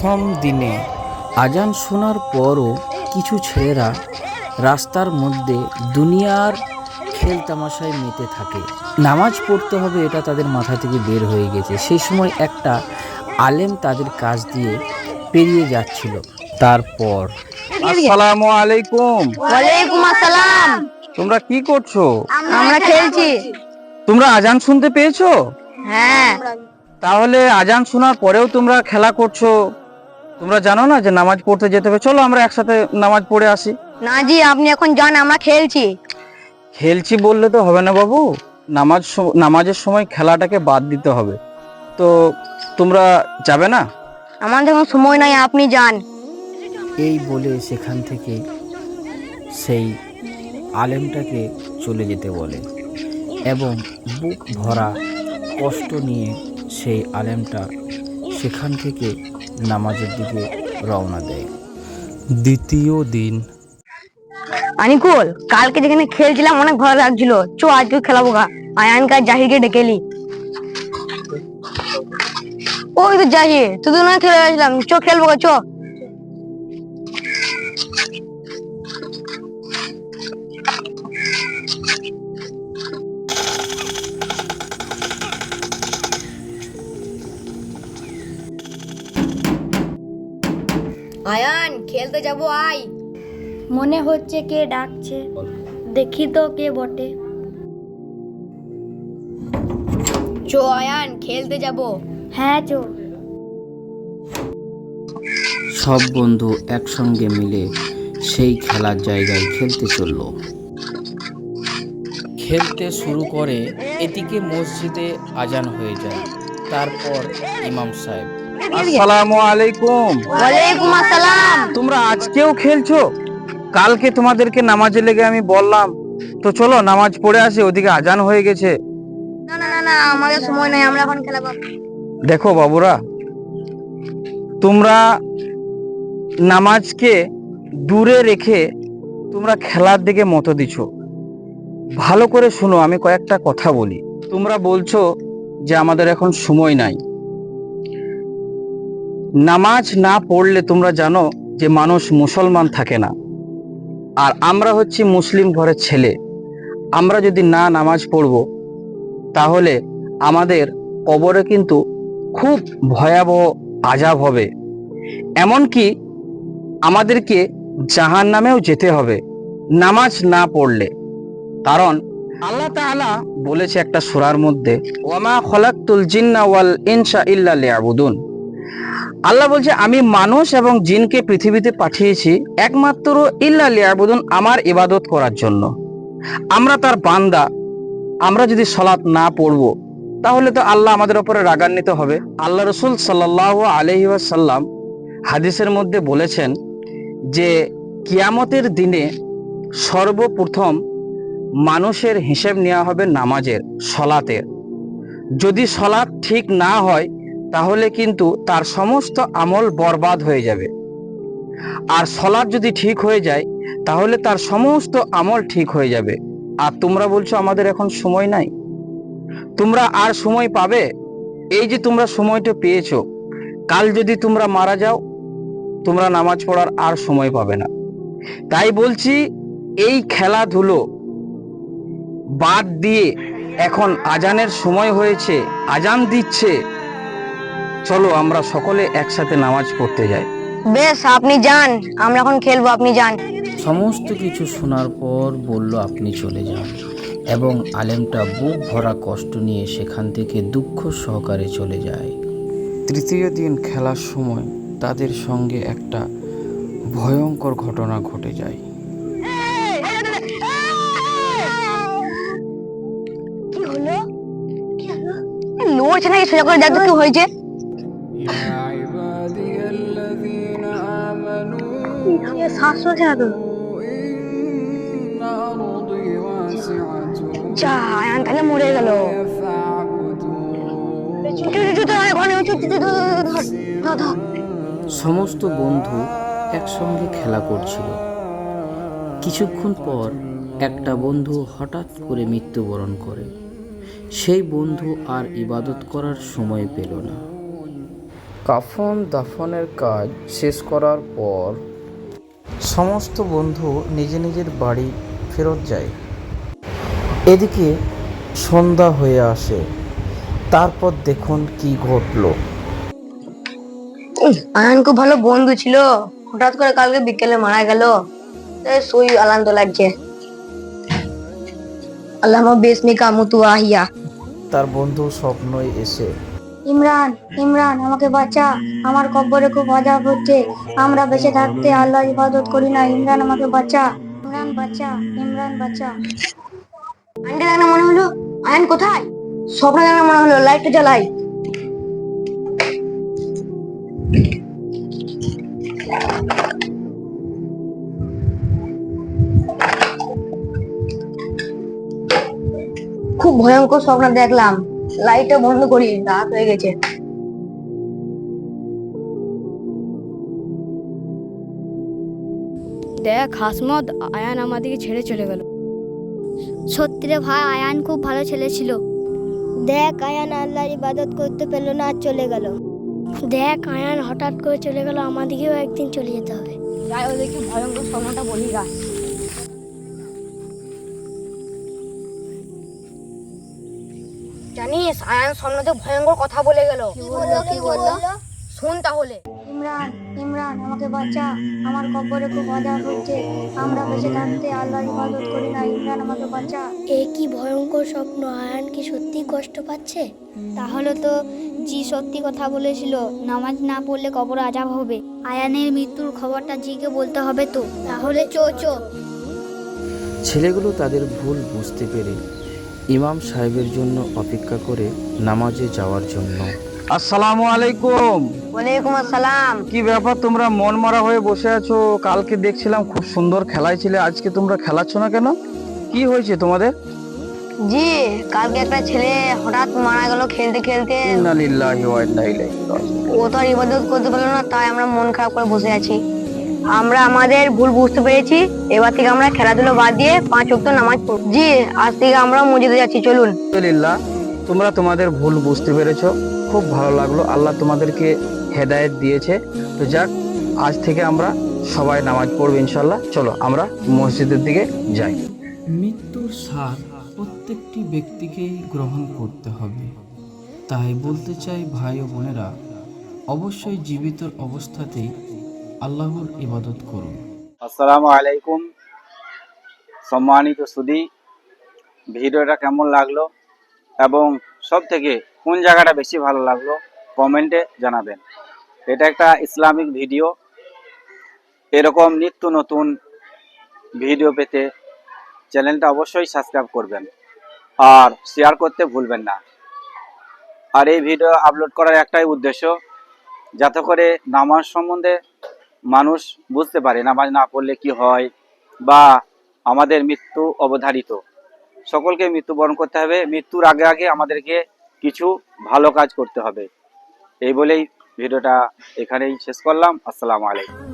প্রথম দিনে আজান শোনার পরও কিছু ছেলেরা রাস্তার মধ্যে দুনিয়ার খেল তামাশায় মেতে থাকে। নামাজ পড়তে হবে এটা তাদের মাথা থেকে বের হয়ে গেছে। সেই সময় একটা আলেম তাদের কাছ দিয়ে পেরিয়ে যাচ্ছিল। তারপর আসসালামু আলাইকুম। ওয়ালাইকুম আসসালাম। তোমরা কি করছো? আমরা খেলছি। তোমরা আজান শুনতে পেয়েছো? হ্যাঁ। তাহলে আজান শোনার পরেও তোমরা খেলা করছো। তোমরা জানো না যে নামাজ পড়তে যেতে হবে? চলো আমরা একসাথে নামাজ পড়ে আসি। না জি, আপনি এখন যান, আমরা খেলছি। খেলছি বললে তো হবে না বাবু, নামাজের সময় খেলাটাকে বাদ দিতে হবে। তো তোমরা যাবে না? আমাদের এখন সময় নাই, আপনি যান। এই বলে সেখান থেকে সেই আলেমটাকে চলে যেতে বলে এবং বুক ভরা কষ্ট নিয়ে সেই আলেমটা সেখান থেকে নামাজের দিকে রওনা দেয়। দ্বিতীয় দিন আনিকুল, কালকে যেখানে খেলছিলাম অনেক ভালো লাগছিল, চো আজকে খেলাবো গা। আয়ানকার জাহিরকে ডেকেলি। ওই তো জাহির, তুই তো না খেলে আসলাম, চো খেলবো গা, চো। আয়ান, খেলতে যাবো, আয়। মনে হচ্ছে কে ডাকছে, দেখি তো কে বটে। চো আয়ান, খেলতে যাবো। হ্যাঁ চো। সব বন্ধু একসঙ্গে মিলে সেই খেলার জায়গায় খেলতে চলল। খেলতে শুরু করে, এদিকে মসজিদে আজান হয়ে যায়। তারপর ইমাম সাহেব আসসালামু আলাইকুম। ওয়ালাইকুম আসসালাম। তোমরা আজকেও খেলছো? কালকে তোমাদেরকে নামাজে লেগে আমি বললাম তো চলো নামাজ পড়ে আসি, ওদিকে আজান হয়ে গেছে। না না না না, আমাদের সময় নাই, আমরা এখন খেলাবো। দেখো বাবুরা, তোমরা নামাজকে দূরে রেখে তোমরা খেলার দিকে মতো দিচ্ছ। ভালো করে শুনো, আমি কয়েকটা কথা বলি। তোমরা বলছো যে আমাদের এখন সময় নাই। নামাজ না পড়লে তোমরা জানো যে মানুষ মুসলমান থাকে না। আর আমরা হচ্ছি মুসলিম ঘরের ছেলে। আমরা যদি না নামাজ পড়ব তাহলে আমাদের কবরে কিন্তু খুব ভয়াবহ আযাব হবে। এমনকি আমাদেরকে জাহান্নামেও যেতে হবে নামাজ না পড়লে। কারণ আল্লাহ তাআলা বলেছে একটা সূরার মধ্যে, ওয়ামা খলাকতুল জিন্না ওয়াল ইনসা ইল্লা লিয়াবুদুন। আল্লাহ বলছে আমি মানুষ এবং জিনকে পৃথিবীতে পাঠিয়েছি একমাত্র ইল্লা লিয়াবুদুন, আমার ইবাদত করার জন্য। আমরা তার বান্দা। আমরা যদি সালাত না পড়ব তাহলে তো আল্লাহ আমাদের উপরে রাগান্বিত হবে। আল্লাহ রাসূল সাল্লাল্লাহু আলাইহি ওয়াসাল্লাম হাদিসের মধ্যে বলেছেন যে কিয়ামতের দিনে সর্বপ্রথম মানুষের হিসেব নেওয়া হবে নামাজের, সলাতের। যদি সলাত ঠিক না হয় তাহলে কিন্তু তার সমস্ত আমল বরবাদ হয়ে যাবে। আর সলাত যদি ঠিক হয়ে যায় তাহলে তার সমস্ত আমল ঠিক হয়ে যাবে। আর তোমরা বলছো আমাদের এখন সময় নাই। তোমরা আর সময় পাবে? এই যে তোমরা সময়টা পেয়েছো, কাল যদি তোমরা মারা যাও তোমরা নামাজ পড়ার আর সময় পাবে না। তাই বলছি, এই খেলাধুলো বাদ দিয়ে এখন আজানের সময় হয়েছে, আজান দিচ্ছে, চলো আমরা সকলে একসাথে নামাজ পড়তে যাই। বেশ, আপনি যান, আমরা এখন খেলবো, আপনি যান। সমস্ত কিছু শোনার পর বলল আপনি চলে যান, এবং আলেমটা বুক ভরা কষ্ট নিয়ে সেখান থেকে দুঃখ সহকারে চলে যায়। তৃতীয় দিন খেলার সময় তাদের সঙ্গে একটা ভয়ঙ্কর ঘটনা ঘটে যায়। কি হলো? কি হলো? লড়ছে নাকি? সোজা করে দেখো কি হয়েছে। শ্বাস চলছে না তো। যা, আয়ান তাহলে মরে গেল। সমস্ত বন্ধু একসঙ্গে খেলা করছিল। কিছুক্ষণ পর একটা বন্ধু হঠাৎ করে মৃত্যুবরণ করে। সেই বন্ধু আর ইবাদত করার সময় পেল না। কাফন দাফনের কাজ শেষ করার পর সমস্ত বন্ধু নিজের বাড়ি ফেরত যায়। এদিকে সন্ধ্যা হয়ে আসে। তারপর দেখুন কি ঘটলো। আয়ান খুব ভালো বন্ধু ছিল, হঠাৎ করে কালকে বিকেলে মারা গেল। সই আনন্দ লাগছে। আল্লাহ বেসমিকা মুতু আহিয়া। তার বন্ধু স্বপ্নই এসে, ইমরান, ইমরান আমাকে বাঁচা, আমার কব্বরে খুব আযাব হচ্ছে, আমরা বেঁচে থাকতে আল্লাহর ইবাদত করি না, ইমরান আমাকে বাঁচা, ইমরান বাঁচা, ইমরান বাঁচা। আয়ানকে দেখে মনে হলো আয়ান কোথায়, স্বপ্ন দেখে মনে হলো লাইটটা জ্বালাই। খুব ভয়ঙ্কর স্বপ্ন দেখলাম, লাইটটা বন্ধ করি, রাত হয়ে গেছে। দেখ হাসমত, আয়ান আমাদেরকে ছেড়ে চলে গেল। সত্যি রে ভাই, আয়ান খুব ভালো ছেলে ছিল। দেখ আয়ান আল্লাহর ইবাদত করতে পেলো না আর চলে গেল। দেখ আয়ান হঠাৎ করে চলে গেল, আমাদেরকেও একদিন চলে যেতে হবে। যাই ওদেরকে ভয়ঙ্কর স্বপ্নটা বলি গা। জানিস আয়ান স্বপ্নতে ভয়ঙ্কর কথা বলে গেল। কি বললো? শুন তাহলে। ইমরান, ইমরান আমাকে বাঁচা, আমার কব্বরে খুব আযাব হচ্ছে, আমরা বেঁচে থাকতে আল্লাহর ইবাদত করি না, ইমরান আমাকে বাঁচা। এ কি ভয়ঙ্কর স্বপ্ন, আয়ান কি সত্যি কষ্ট পাচ্ছে? তাহলে তো জি সত্যি কথা বলেছিল, নামাজ না পড়লে কবরে আযাব হবে। আয়ানের মৃত্যুর খবরটা জিকে বলতে হবে তো, তাহলে চো। ছেলেগুলো তাদের ভুল বুঝতে পেরে ইমাম সাহেবের জন্য অপেক্ষা করে নামাজে যাওয়ার জন্য। আসসালামু আলাইকুম। ওয়ালাইকুম আসসালাম। কি ব্যাপার, তোমরা মন মারা হয়ে বসে আছো? কালকে দেখছিলাম খুব সুন্দর খেলায় ছিলে, আজকে তোমরা খেলাচ্ছ না কেন? কি হয়েছে তোমাদের? জি, কালকে একটা ছেলে হঠাৎ মারা গেল খেলতে খেলতে। ইন্না লিল্লাহি ওয়া ইন্না ইলাইহি রাজিউন। ও তো আর ইবাদত করতে পারলো না, তাই আমরা মন খারাপ করে বসে আছি। আমরা আমাদের ভুল বুঝতে পেরেছি, এবার থেকে আমরা খেলাধুলো বাদ দিয়ে 5 ওয়াক্ত নামাজ পড়ব। জি, আজ থেকে আমরা মসজিদে যাচ্ছি, চলুন। আলহামদুলিল্লাহ, তোমরা তোমাদের ভুল বুঝতে পেরেছো, খুব ভালো লাগলো। আল্লাহ তোমাদেরকে হেদায়েত দিয়েছে। তো যাক, আজ থেকে আমরা সবাই নামাজ পড়বো ইনশাল্লাহ। চলো আমরা মসজিদের দিকে যাই। মৃত্যুর স্বাদ প্রত্যেকটি ব্যক্তিকেই গ্রহণ করতে হবে। তাই বলতে চাই ভাই ও বোনেরা, অবশ্যই জীবিত অবস্থাতেই আল্লাহর ইবাদত করুন। আসসালামু আলাইকুম। সম্মানিত সুধী, ভিডিওটা কেমন লাগলো এবং সব থেকে কোন জায়গাটা বেশি ভালো লাগলো কমেন্টে জানাবেন। এটা একটা ইসলামিক ভিডিও। এরকম নিত্য নতুন ভিডিও পেতে চ্যানেলটা অবশ্যই সাবস্ক্রাইব করবেন আর শেয়ার করতে ভুলবেন না। আর এই ভিডিও আপলোড করার একটাই উদ্দেশ্য, যাতে করে নামাজ সম্বন্ধে মানুষ বুঝতে পারে নামাজ না পড়লে কি হয়, বা আমাদের মৃত্যু অবধারিত, সকলকে মৃত্যুবরণ করতে হবে। মৃত্যুর আগে আগে আমাদেরকে কিছু ভালো কাজ করতে হবে। এই বলেই ভিডিওটা এখানেই শেষ করলাম। আসসালামু আলাইকুম।